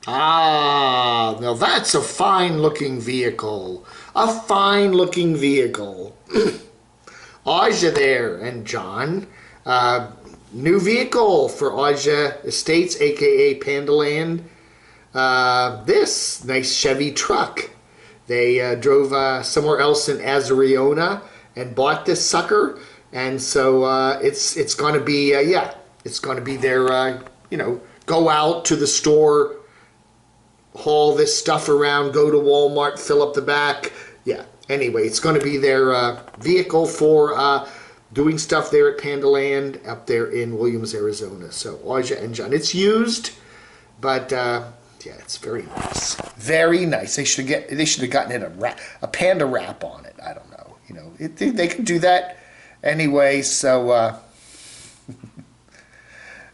Ah, now that's a fine-looking vehicle. A fine-looking vehicle. Aja there and John. New vehicle for Aja Estates, a.k.a. Pandaland. This nice Chevy truck. They drove somewhere else in Arizona and bought this sucker. And so it's going to be, yeah, it's going to be their, you know, go out to the store, haul this stuff around, go to Walmart, fill up the back. Yeah, anyway, it's going to be their vehicle for doing stuff there at Pandaland up there in Williams, Arizona. So Aja and John, it's used, but yeah, it's very nice. Very nice. They should have gotten it a panda wrap on it. I don't know. You know, they could do that anyway. So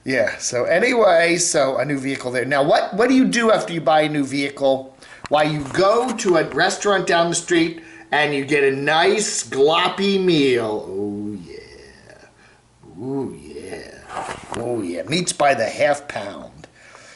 yeah. So anyway, so a new vehicle there. Now, what do you do after you buy a new vehicle? Why, you go to a restaurant down the street and you get a nice gloppy meal. Oh yeah. Oh yeah. Oh yeah. Meat's by the half pound.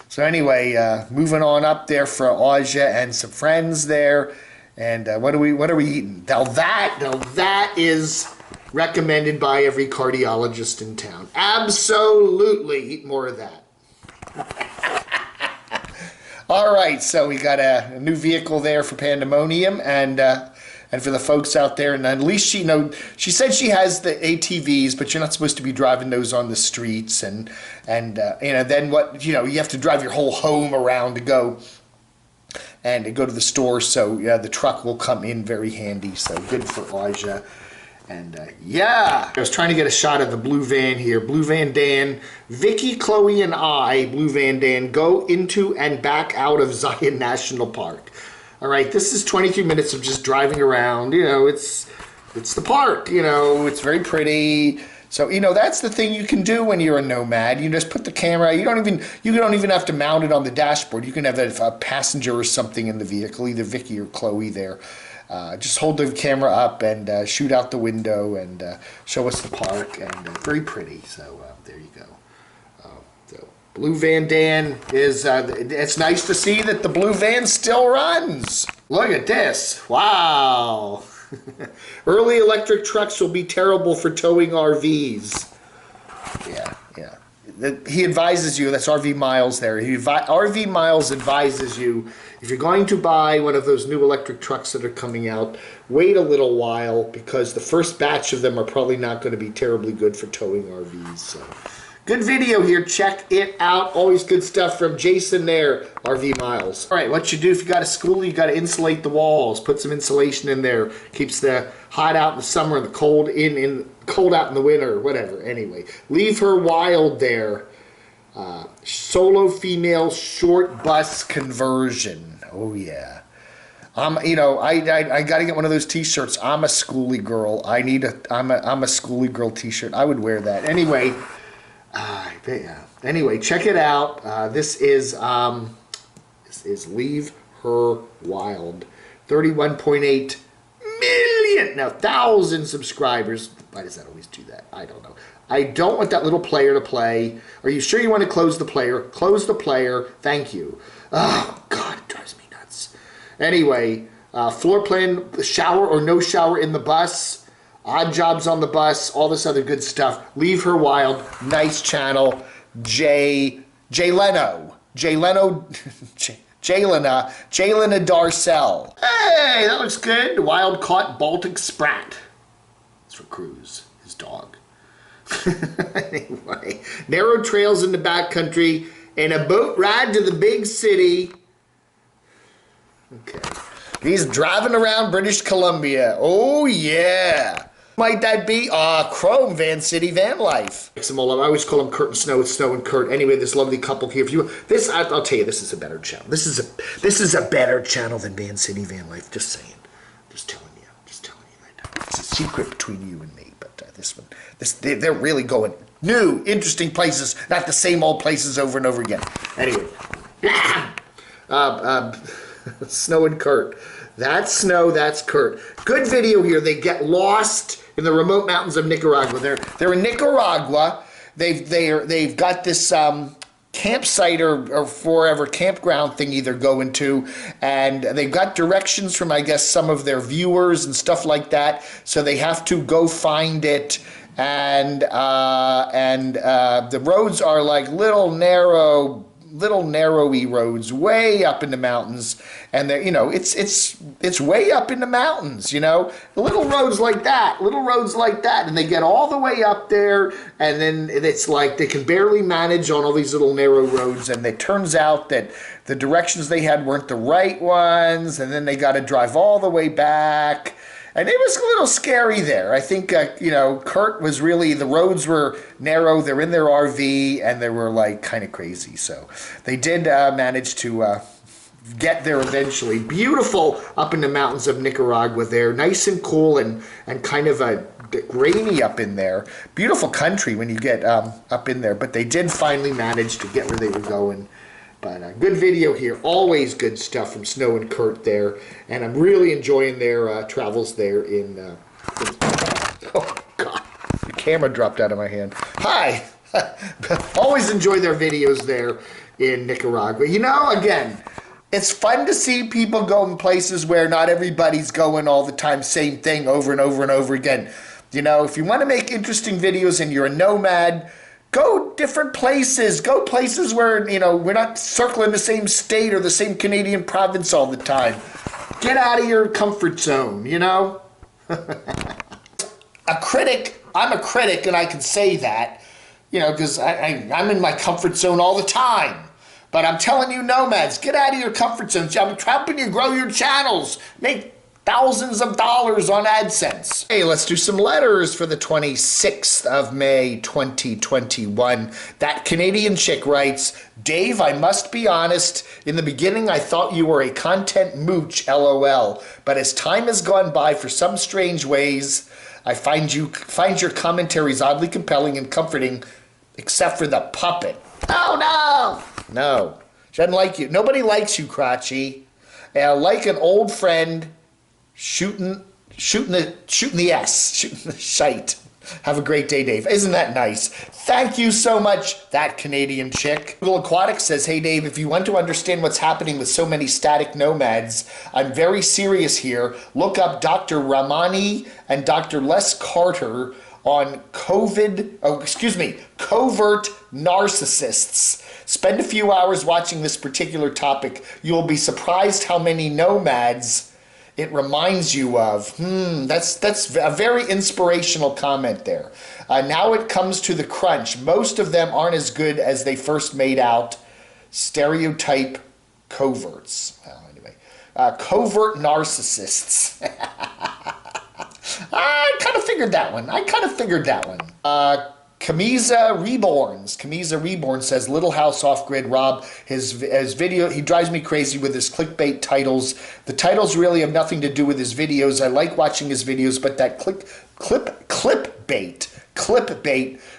So anyway, moving on up there for Aja and some friends there, and what are we eating? Now that is recommended by every cardiologist in town. Absolutely, eat more of that. All right, so we got a new vehicle there for Panda Monium, and for the folks out there, and at least she said she has the ATVs, but you're not supposed to be driving those on the streets, and you know, then what, you know, you have to drive your whole home around to go to the store. So yeah, the truck will come in very handy. So good for Aja. And yeah, I was trying to get a shot of the blue van here. Blue Van Dan, Vicky, Chloe, and I, Blue Van Dan, go into and back out of Zion National Park. All right, this is 23 minutes of just driving around. You know, it's the park. You know, it's very pretty. So, you know, that's the thing you can do when you're a nomad. You just put the camera. You don't even have to mount it on the dashboard. You can have a passenger or something in the vehicle, either Vicky or Chloe there. Just hold the camera up and shoot out the window and show us the park, and very pretty. So there you go. So Blue Van Dan is, it's nice to see that the blue van still runs. Look at this. Wow. Early electric trucks will be terrible for towing RVs. Yeah, yeah. He advises you, that's RV Miles there. RV Miles advises you, if you're going to buy one of those new electric trucks that are coming out, wait a little while, because the first batch of them are probably not going to be terribly good for towing RVs. So, good video here. Check it out. Always good stuff from Jason there, RV Miles. All right, what you do if you got a school, you got to insulate the walls. Put some insulation in there. Keeps the hot out in the summer and the cold cold out in the winter, or whatever. Anyway, Leave Her Wild there. Solo female short bus conversion. Oh yeah. You know, I got to get one of those T-shirts. I'm a schooly girl. I'm a schooly girl T-shirt. I would wear that. Anyway, yeah. Anyway, check it out. This is Leave Her Wild. 31.8 million, now 1,000 subscribers. Why does that always do that? I don't know. I don't want that little player to play. Are you sure you want to close the player? Close the player. Thank you. Oh, God, it drives me nuts. Anyway, floor plan, shower or no shower in the bus, odd jobs on the bus, all this other good stuff. Leave Her Wild. Nice channel. Jay Leno. Jaylena Darcel. Hey, that looks good. Wild caught Baltic Sprat. It's for Cruz, his dog. Anyway, narrow trails in the backcountry and a boat ride to the big city. Okay. He's driving around British Columbia. Oh, yeah. Might that be Chrome Van City Van Life? I always call them Curt and Snow. It's Snow and Curt. Anyway, this lovely couple here. I'll tell you, this is a better channel. This is a better channel than Van City Van Life. Just saying. Just telling you. I know. It's a secret between you and me. But this one, they're really going new, interesting places, not the same old places over and over again. Anyway, Snow and Curt. That's Snow, that's Curt. Good video here. They get lost in the remote mountains of Nicaragua. They're in Nicaragua. They've got this campsite or forever campground thingy they're going to, and they've got directions from, I guess, some of their viewers and stuff like that, so they have to go find it. And the roads are like little narrowy roads way up in the mountains, and they're, it's way up in the mountains, little roads like that, and they get all the way up there, and then it's like they can barely manage on all these little narrow roads, and it turns out that the directions they had weren't the right ones, and then they got to drive all the way back. And it was a little scary there. I think, Curt was really, the roads were narrow, they're in their RV, and they were like kind of crazy. So they did manage to get there eventually. Beautiful up in the mountains of Nicaragua there. Nice and cool and kind of rainy up in there. Beautiful country when you get up in there. But they did finally manage to get where they were going. But good video here. Always good stuff from Snow and Curt there. And I'm really enjoying their travels there in oh, God. The camera dropped out of my hand. Hi. Always enjoy their videos there in Nicaragua. Again, it's fun to see people go in places where not everybody's going all the time. Same thing over and over and over again. If you want to make interesting videos and you're a nomad, go different places. Go places where, we're not circling the same state or the same Canadian province all the time. Get out of your comfort zone, I'm a critic, and I can say that, because I'm in my comfort zone all the time. But I'm telling you, nomads, get out of your comfort zone. I'm helping you grow your channels. Make thousands of dollars on AdSense. Hey, let's do some letters for the 26th of May, 2021. That Canadian chick writes, Dave, I must be honest, in the beginning I thought you were a content mooch, LOL, but as time has gone by for some strange ways, I find your commentaries oddly compelling and comforting, except for the puppet. Oh, no! No. She doesn't like you. Nobody likes you, Crotchy. Like an old friend, shooting the shite. Have a great day, Dave. Isn't that nice? Thank you so much, that Canadian chick. Little Aquatic says, hey, Dave, if you want to understand what's happening with so many static nomads, I'm very serious here. Look up Dr. Ramani and Dr. Les Carter on covert narcissists. Spend a few hours watching this particular topic. You'll be surprised how many nomads it reminds you of. That's a very inspirational comment there. Now it comes to the crunch. Most of them aren't as good as they first made out. Stereotype coverts. Well, anyway, covert narcissists. I kind of figured that one. Camisa Reborn says, Little House Off-Grid Rob, his video, he drives me crazy with his clickbait titles. The titles really have nothing to do with his videos. I like watching his videos, but that clickbait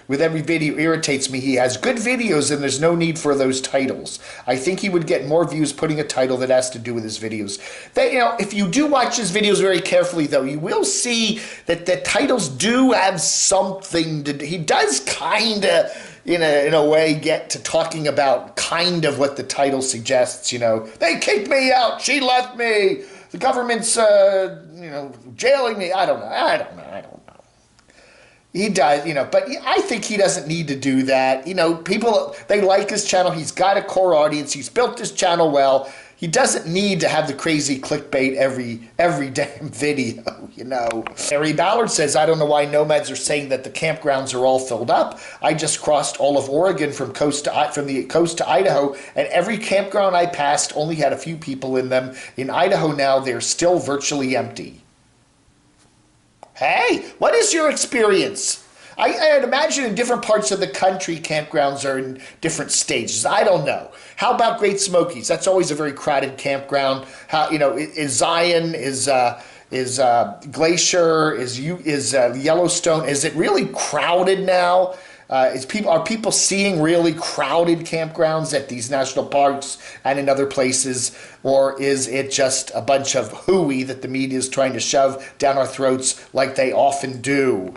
with every video irritates me. He has good videos and there's no need for those titles. I think he would get more views putting a title that has to do with his videos. If you do watch his videos very carefully though, you will see that the titles do have something to do. He does kind of, in a way, get to talking about kind of what the title suggests, They kicked me out, she left me, the government's, jailing me. I don't know. He does, but I think he doesn't need to do that. People, they like his channel. He's got a core audience. He's built his channel well. He doesn't need to have the crazy clickbait every damn video, Harry Ballard says, I don't know why nomads are saying that the campgrounds are all filled up. I just crossed all of Oregon from the coast to Idaho, and every campground I passed only had a few people in them. In Idaho now, they're still virtually empty. Hey, what is your experience? I'd imagine in different parts of the country, campgrounds are in different stages. I don't know. How about Great Smokies? That's always a very crowded campground. Is Zion, is Glacier, is Yellowstone? Is it really crowded now? Are people seeing really crowded campgrounds at these national parks and in other places, or is it just a bunch of hooey that the media is trying to shove down our throats like they often do?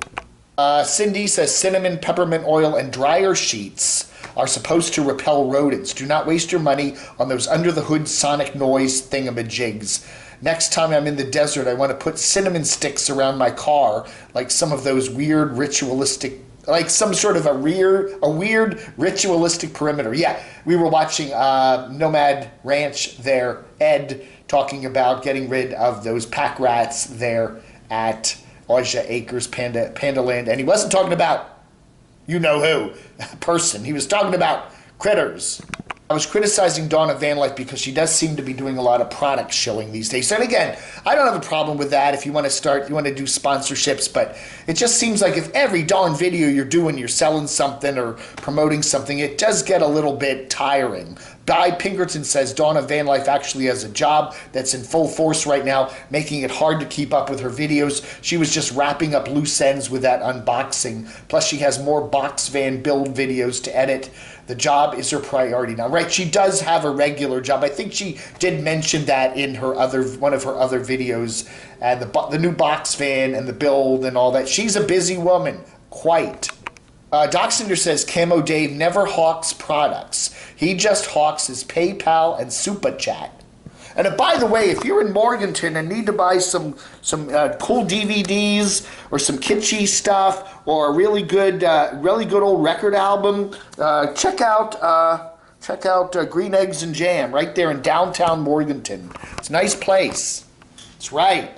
Cindy says cinnamon, peppermint oil, and dryer sheets. are supposed to repel rodents. Do not waste your money on those under-the-hood sonic noise thingamajigs. Next time I'm in the desert, I want to put cinnamon sticks around my car, like some of those weird ritualistic, like some sort of a weird ritualistic perimeter. Yeah, we were watching Nomad Ranch there, Ed talking about getting rid of those pack rats there at Aja Acres, Panda Land, and he wasn't talking about you-know-who person. He was talking about critters. I was criticizing Donna Van Life because she does seem to be doing a lot of product showing these days. And again, I don't have a problem with that if you want to do sponsorships, but it just seems like if every darn video you're doing, you're selling something or promoting something, it does get a little bit tiring. Guy Pinkerton says Donna Van Life actually has a job that's in full force right now, making it hard to keep up with her videos. She was just wrapping up loose ends with that unboxing. Plus, she has more box van build videos to edit. The job is her priority now. Right, she does have a regular job. I think she did mention that in her one of her other videos. And the new box van and the build and all that. She's a busy woman, quite. Doxinder says Camo Dave never hawks products. He just hawks his PayPal and Super Chat. And by the way, if you're in Morganton and need to buy some cool DVDs or some kitschy stuff or a really good old record album, check out Green Eggs and Jam right there in downtown Morganton. It's a nice place. That's right.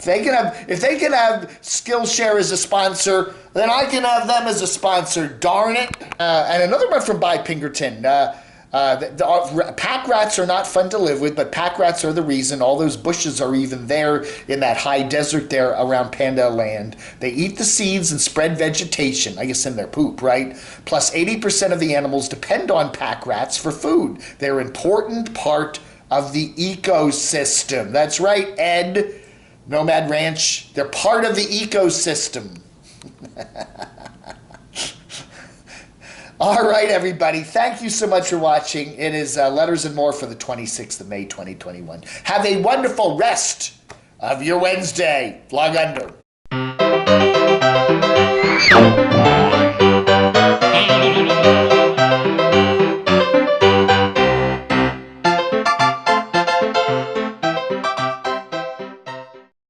If they can have Skillshare as a sponsor, then I can have them as a sponsor. Darn it! And another one from By Pinkerton. Pack rats are not fun to live with, but pack rats are the reason all those bushes are even there in that high desert there around Panda Land. They eat the seeds and spread vegetation, I guess in their poop, right? Plus 80% of the animals depend on pack rats for food. They're an important part of the ecosystem. That's right, Ed. Nomad Ranch, they're part of the ecosystem. All right, everybody. Thank you so much for watching. It is Letters and More for the 26th of May, 2021. Have a wonderful rest of your Wednesday. Vlog under.